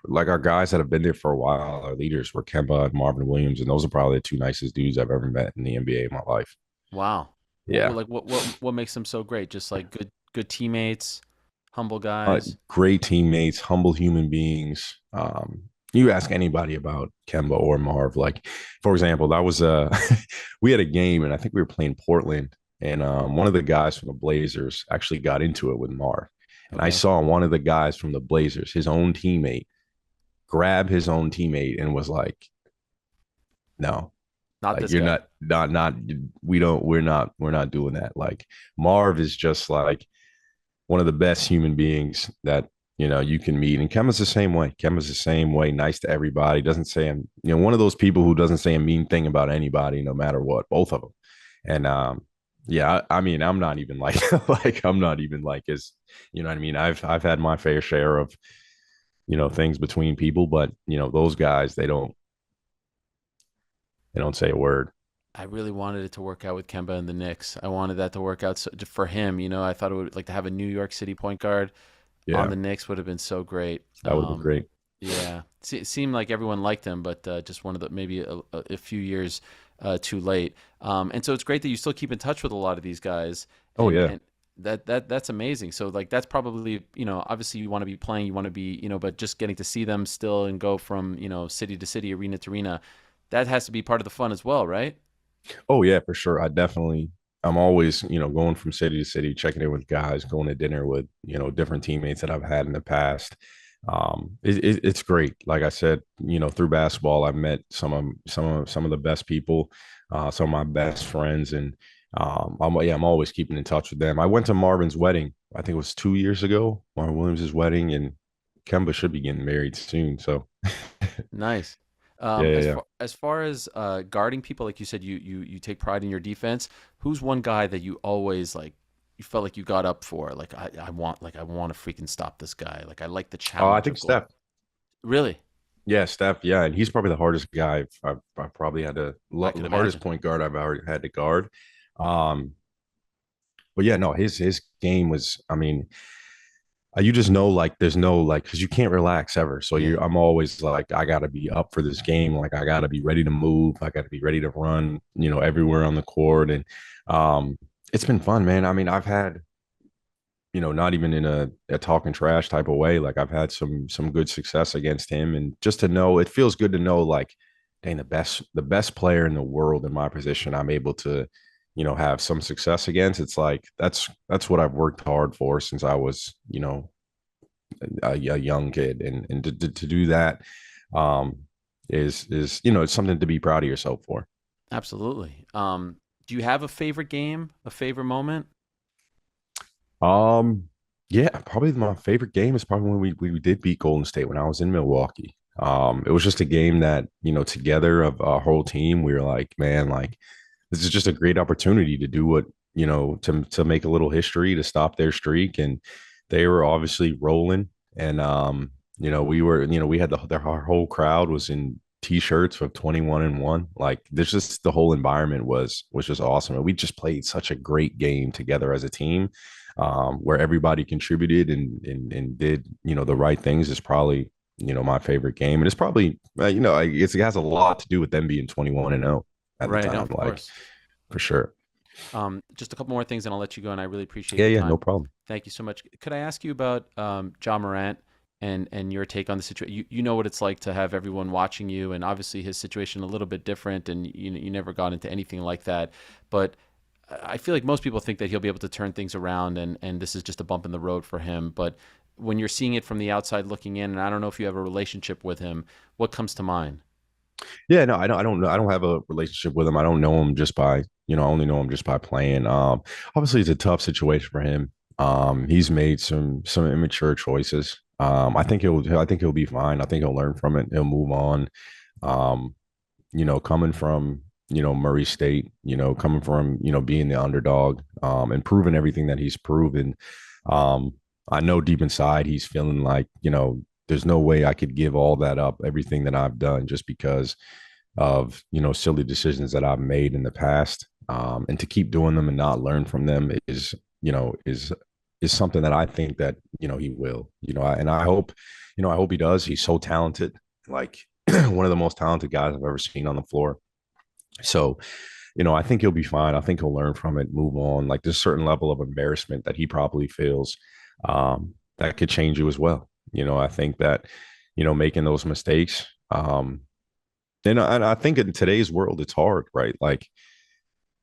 like our guys that have been there for a while. Our leaders were Kemba and Marvin Williams, and those are probably the two nicest dudes I've ever met in the NBA in my life. Wow. Yeah, Like what makes them so great? Just like good teammates, humble guys. great teammates, humble human beings. You ask anybody about Kemba or Marv, like for example, that was we had a game and I think we were playing Portland, and one of the guys from the Blazers actually got into it with Marv, and I Okay. saw one of the guys from the Blazers, his own teammate, grab his own teammate and was like, "No, Not like this you're guy. not we're not doing that." Like Marv is just like one of the best human beings that you can meet. And Kemba's the same way. Kemba's the same way. Nice to everybody. Doesn't say I'm one of those people who doesn't say a mean thing about anybody, no matter what. Both of them. And yeah, I mean, I'm not even like like I'm not even like as what I mean. I've had my fair share of things between people, but those guys they don't say a word. I really wanted it to work out with Kemba and the Knicks. I wanted that to work out for him. I thought it would like to have a New York City point guard on Yeah, the Knicks would have been so great. that would have been great. Yeah, it seemed like everyone liked him, but just one of the maybe a few years too late. And so it's great that you still keep in touch with a lot of these guys, Oh and yeah. that's amazing. So like that's probably, obviously you want to be playing, you want to be, but just getting to see them still and go from, city to city, arena to arena, that has to be part of the fun as well, right? Oh yeah, for sure. I'm always, going from city to city, checking in with guys, going to dinner with, different teammates that I've had in the past. It's great. Like I said, through basketball, I've met some of the best people, some of my best friends, and I'm always keeping in touch with them. I went to Marvin's wedding. I think it was 2 years ago, Marvin Williams' wedding, and Kemba should be getting married soon. So Nice. yeah, yeah, As yeah. far as guarding people, like you said, you take pride in your defense. Who's one guy that you always like? You felt like you got up for? Like I want to freaking stop this guy. Like I like the I challenge think of going. Steph. Really, Yeah, Steph. Yeah, and he's probably the hardest guy I've probably had I could the hardest imagine. point guard I've ever had to guard. Um, but yeah, no, his game was. I mean, you just know like there's no like because you can't relax ever. So Yeah, I'm always like I got to be up for this game. Like I got to be ready to move. I got to be ready to run. Everywhere on the court, and um, it's been fun, man. I mean, I've had not even in a talking trash type of way. Like I've had some good success against him, and just to know, it feels good to know, like, dang, the best player in the world in my position, I'm able to, have some success against. It's like that's what I've worked hard for since I was, a young kid, and to do that, um, is it's something to be proud of yourself for. absolutely. Do you have a favorite game, a favorite moment? Um, yeah, probably my favorite game is probably when we did beat Golden State when I was in Milwaukee. It was just a game that, together of our whole team, we were like, man, like this is just a great opportunity to do what, to make a little history, to stop their streak. And they were obviously rolling. And we were, we had our whole crowd was in t-shirts of 21-1. Like there's just the whole environment was just awesome. And we just played such a great game together as a team, where everybody contributed and did the right things. Is probably my favorite game, and it's probably it has a lot to do with them being 21-0 at the Right. No, time, of like course. for sure. Just a couple more things, and I'll let you go. And I really appreciate Yeah, your yeah, no time. problem. Thank you so much. Could I ask you about John Morant and your take on the situation? You know what it's like to have everyone watching you, and obviously his situation a little bit different, and you never got into anything like that. But I feel like most people think that he'll be able to turn things around, and this is just a bump in the road for him. But when you're seeing it from the outside looking in, and I don't know if you have a relationship with him, what comes to mind? Yeah, no, I don't know. I don't have a relationship with him. I don't know him just by, I only know him just by playing. Obviously it's a tough situation for him. He's made some immature choices. I think he'll be fine. I think he'll learn from it. He'll move on. Um, coming from, Murray State, coming from, being the underdog, and proving everything that he's proven. Um, I know deep inside he's feeling like, there's no way I could give all that up, everything that I've done, just because of, silly decisions that I've made in the past. And to keep doing them and not learn from them is, is something that I think that, he will, and I hope he does. He's so talented, like one of the most talented guys I've ever seen on the floor. So, I think he'll be fine. I think he'll learn from it, move on. Like there's a certain level of embarrassment that he probably feels, that could change you as well. I think that, making those mistakes, and I think in today's world, it's hard, right? Like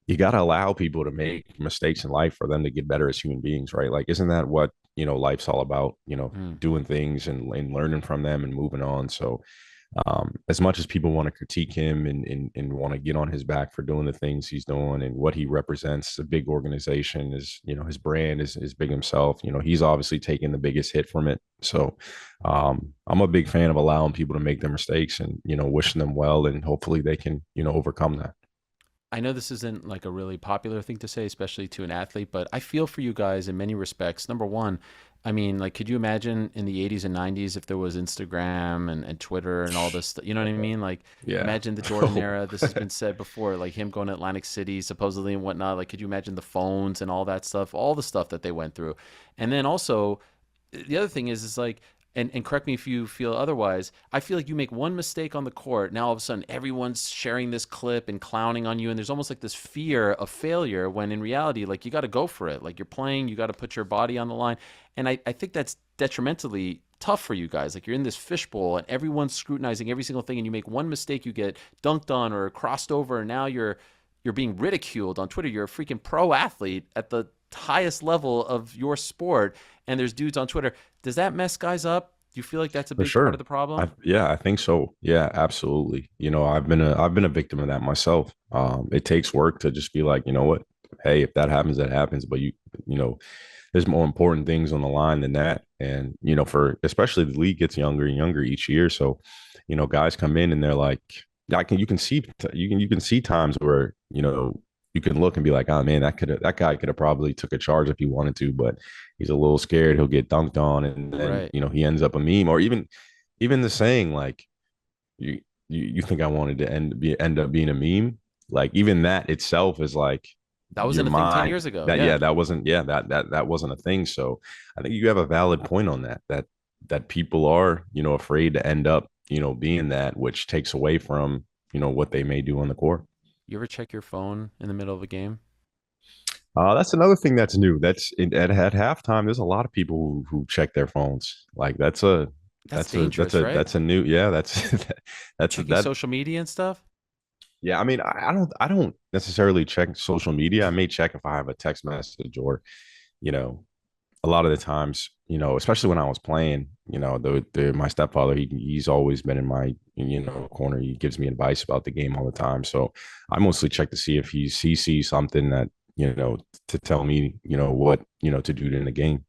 you got to allow people to make mistakes in life for them to get better as human beings, right? Like, isn't that what, life's all about, Mm. doing things and learning from them and moving on. So, as much as people want to critique him and want to get on his back for doing the things he's doing and what he represents, a big organization is, his brand is big himself. He's obviously taken the biggest hit from it. So, I'm a big fan of allowing people to make their mistakes and, wishing them well, and hopefully they can, overcome that. I know this isn't like a really popular thing to say, especially to an athlete, but I feel for you guys in many respects. Number one, I mean, like, could you imagine in the 80s and 90s if there was Instagram and Twitter and all this stuff? You know what I mean? Like, Yeah. imagine the Jordan era. This has been said before, like him going to Atlantic City supposedly and whatnot. Like, could you imagine the phones and all that stuff, all the stuff that they went through? And then also, the other thing is like, and correct me if you feel otherwise, I feel like you make one mistake on the court, now all of a sudden everyone's sharing this clip and clowning on you, and there's almost like this fear of failure when in reality, like you got to go for it. Like you're playing, you got to put your body on the line. And I think that's detrimentally tough for you guys. Like you're in this fishbowl and everyone's scrutinizing every single thing, and you make one mistake, you get dunked on or crossed over, and now you're being ridiculed on Twitter. You're a freaking pro athlete at the highest level of your sport, and there's dudes on Twitter. Does that mess guys up? Do you feel like that's a For big part of sure. the problem? Yeah, I think so. Yeah, absolutely. I've been a victim of that myself. It takes work to just be like, you know what? Hey, if that happens, that happens. But you know, there's more important things on the line than that. And, for especially the league gets younger and younger each year. So, guys come in and they're like, you can see times where, you can look and be like, oh man, that guy could have probably took a charge if he wanted to, but he's a little scared. He'll get dunked on, and then, Right. he ends up a meme, or even the saying like, you think I wanted to end up being a meme? Like even that itself is like That your wasn't a thing 10 mind years ago. that Yeah. yeah that wasn't yeah that wasn't a thing. So I think you have a valid point on that people are afraid to end up being that, which takes away from what they may do on the court. You ever check your phone in the middle of a game? That's another thing that's new. At halftime. There's a lot of people who check their phones. Like That's dangerous, right? that's a new that's Checking that social media and stuff? yeah. I mean, I don't necessarily check social media. I may check if I have a text message, or you know a lot of the times, especially when I was playing, my stepfather, he's always been in my, corner. He gives me advice about the game all the time. So I mostly check to see if he sees something that, to tell me, what, to do in the game.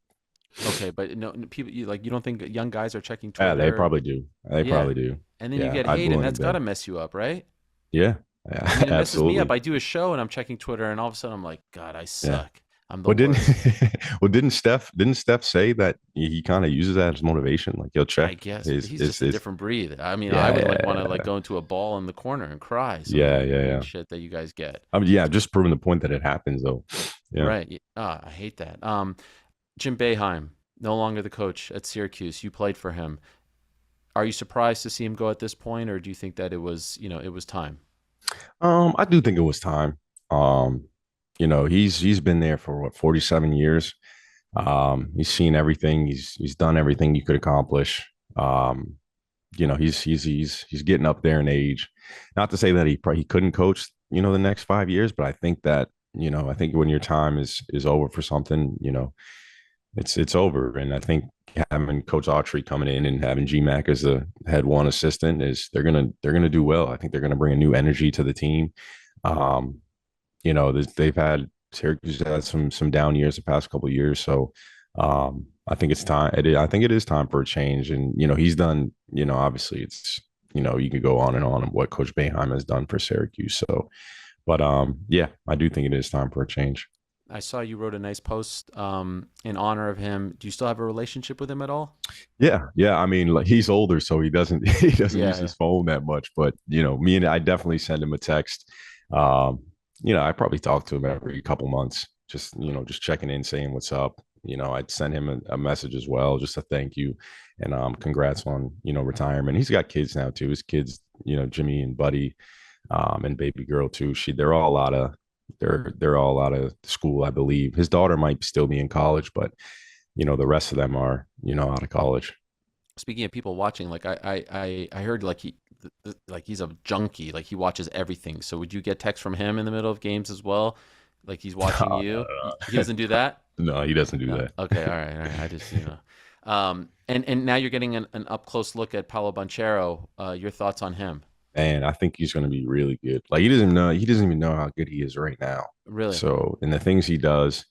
Okay, but people you don't think young guys are checking Yeah, they Twitter? probably do. They Yeah. probably do. And then you Yeah, get I'd be hate, and willing to that's got bet. to mess you up, right? Yeah, I yeah, mean, it messes me up. absolutely. I do a show and I'm checking Twitter, and all of a sudden I'm like, God, I Yeah. suck. I'm the Well, didn't worst. well didn't Steph say that he kind of uses that as motivation? Like he'll I check guess, but his he's his just a his different breed. I mean, I would like want to like yeah go into a ball in the corner and cry. Some of yeah the yeah weird yeah. shit that you guys get. I mean, yeah, just proving the point that it happens though. Yeah. Right. I hate that. Jim Boeheim, no longer the coach at Syracuse. You played for him. Are you surprised to see him go at this point, or do you think that it was time? I do think it was time. Um, he's been there for what, 47 years. He's seen everything. He's done everything you could accomplish. Um, he's getting up there in age. Not to say that he couldn't coach, the next 5 years, but I think that, I think when your time is over for something, it's over. And I think having Coach Autry coming in and having GMAC as the head one assistant is they're gonna do well. I think they're gonna bring a new energy to the team. Um, they've had Syracuse had some down years the past couple of years, so I think it's time. I think it is time for a change. And he's done. Obviously, it's you could go on and on what Coach Boeheim has done for Syracuse. So, but yeah, I do think it is time for a change. I saw you wrote a nice post in honor of him. Do you still have a relationship with him at all? Yeah, yeah. I mean, like he's older, so he doesn't he doesn't use Yeah, yeah. his phone that much. But me and I definitely send him a text. Um, I probably talk to him every couple months, just checking in, saying what's up. I'd send him a message as well, just a thank you and congrats on retirement. He's got kids now too. His kids, Jimmy and Buddy, and baby girl too. They're all out of school, I believe. His daughter might still be in college, but the rest of them are, out of college. Speaking of people watching, like I heard like like he's a junkie. Like he watches everything. So would you get texts from him in the middle of games as well? Like he's watching No, you. no, He doesn't do that. no, he doesn't do No. that. Okay. All right. All right. I just and now you're getting an up close look at Paolo Banchero. Your thoughts on him? And I think he's going to be really good. Like he doesn't even know how good he is right now. Really? So, and the things he does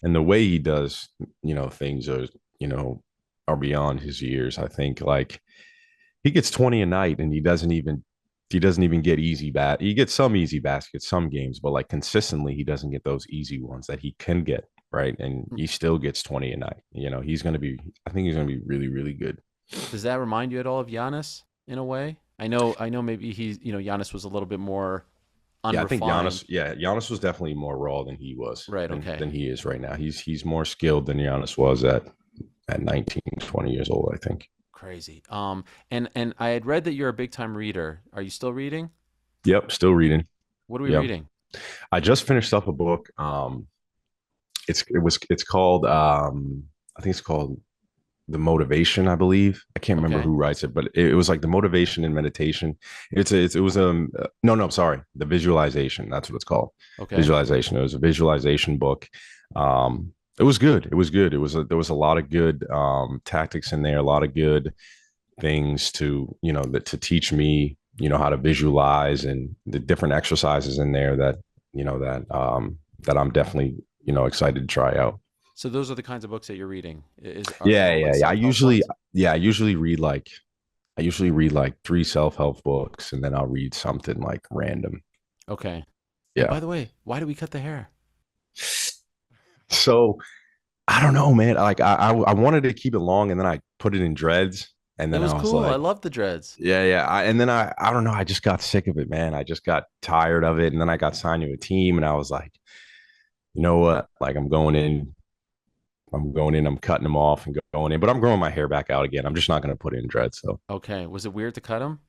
and the way he does, things you know, are beyond his years. I think like he gets 20 a night and he doesn't even get easy bat. He gets some easy baskets, some games, but like consistently, he doesn't get those easy ones that he can get. Right. And he still gets 20 a night. I think he's going to be really, really good. Does that remind you at all of Giannis in a way? I know. Maybe Giannis was a little bit more Yeah, I think Giannis. unrefined. Yeah, Giannis was definitely more raw than he was Right. than Okay. than he is right now. He's more skilled than Giannis was at at 19, 20 years old, I think. Crazy. And I had read that you're a big time reader. Are you still reading? Yep, still reading. What are we Yep. reading? I just finished up a book. It's called I think it's called The Motivation, I believe. I can't remember Okay. who writes it, but it was like the motivation and meditation. It was no, I'm sorry, the visualization. That's what it's called. Okay. Visualization. It was a visualization book. It was good. It was good. There was a lot of good tactics in there, a lot of good things to, to teach me, how to visualize, and the different exercises in there that, that I'm definitely, excited to try out. So those are the kinds of books that you're reading. Are they Yeah, all like yeah, yeah. self-help ones? I usually read like, three self-help books, and then I'll read something like random. Okay. And Yeah. by the way, why do we cut the hair? So I don't know, man. Like I wanted to keep it long, and then I put it in dreads, and It then was I was cool. I like, love the dreads. yeah, yeah. And then I don't know. I just got sick of it, man. I just got tired of it, and then I got signed to a team, and I was like, you know what? Like I'm going in. I'm going in. I'm cutting them off and going in, but I'm growing my hair back out again. I'm just not going to put it in dreads. So Okay. Was it weird to cut them?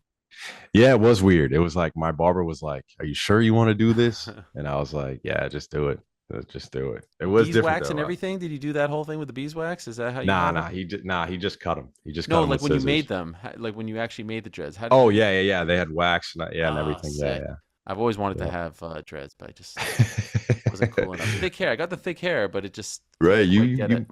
yeah, it was weird. It was like my barber was like, "Are you sure you want to do this?" And I was like, "Yeah, just do it. Just do it." It was different Beeswax though. and everything? Did you do that whole thing with the beeswax? Is that how you Nah, have nah, them? he just cut them. He just cut No, them like with when you made scissors. them, like when you actually made the dreads. How did Oh you? yeah, yeah, yeah. They had wax and yeah, and Ah, everything. sick. Yeah, I've always wanted to yeah, have dreads, but I just wasn't yeah. cool enough. Thick hair. I got the thick hair, but it just Right. couldn't quite get it.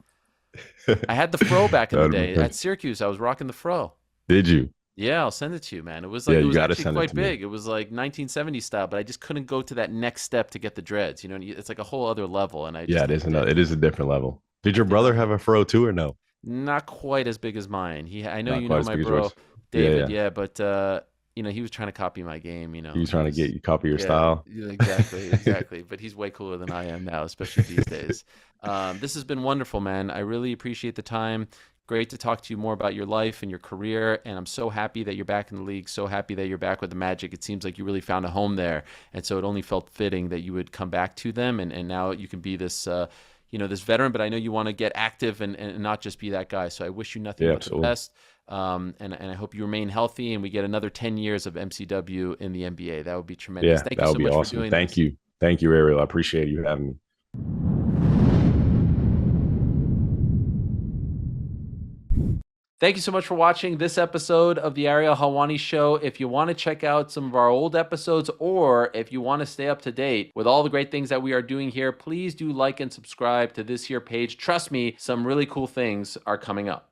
I had the fro back in the That'd be day funny. at Syracuse. I was rocking the fro. Did you? Yeah, I'll send it to you, man. It was Yeah, like it you was got to actually send it quite to me. big. It was like 1970s style, but I just couldn't go to that next step to get the dreads. You know, and it's like a whole other level, and I Yeah, just it is never did. another. It is a different level. Did I your did brother not have have a fro too, or no? not quite as big as mine. I know Not you quite know as my big as bro yours. Yeah, David, yeah. yeah, but he was trying to copy my game. He was He trying to get was, you copy your yeah, style. yeah, exactly, exactly. But he's way cooler than I am now, especially these days. This has been wonderful, man. I really appreciate the time. Great to talk to you more about your life and your career. And I'm so happy that you're back in the league. So happy that you're back with the Magic. It seems like you really found a home there. And so it only felt fitting that you would come back to them. And now you can be this, this veteran. But I know you want to get active and not just be that guy. So I wish you nothing Yeah, but the absolutely. best. And I hope you remain healthy and we get another 10 years of MCW in the NBA. That would be tremendous. Yeah, Thank you that would so be much for awesome. doing Thank this. you. Thank you, Ariel. I appreciate you having me. Thank you so much for watching this episode of the Ariel Helwani Show. If you want to check out some of our old episodes or if you want to stay up to date with all the great things that we are doing here, please do like and subscribe to this here page. Trust me, some really cool things are coming up.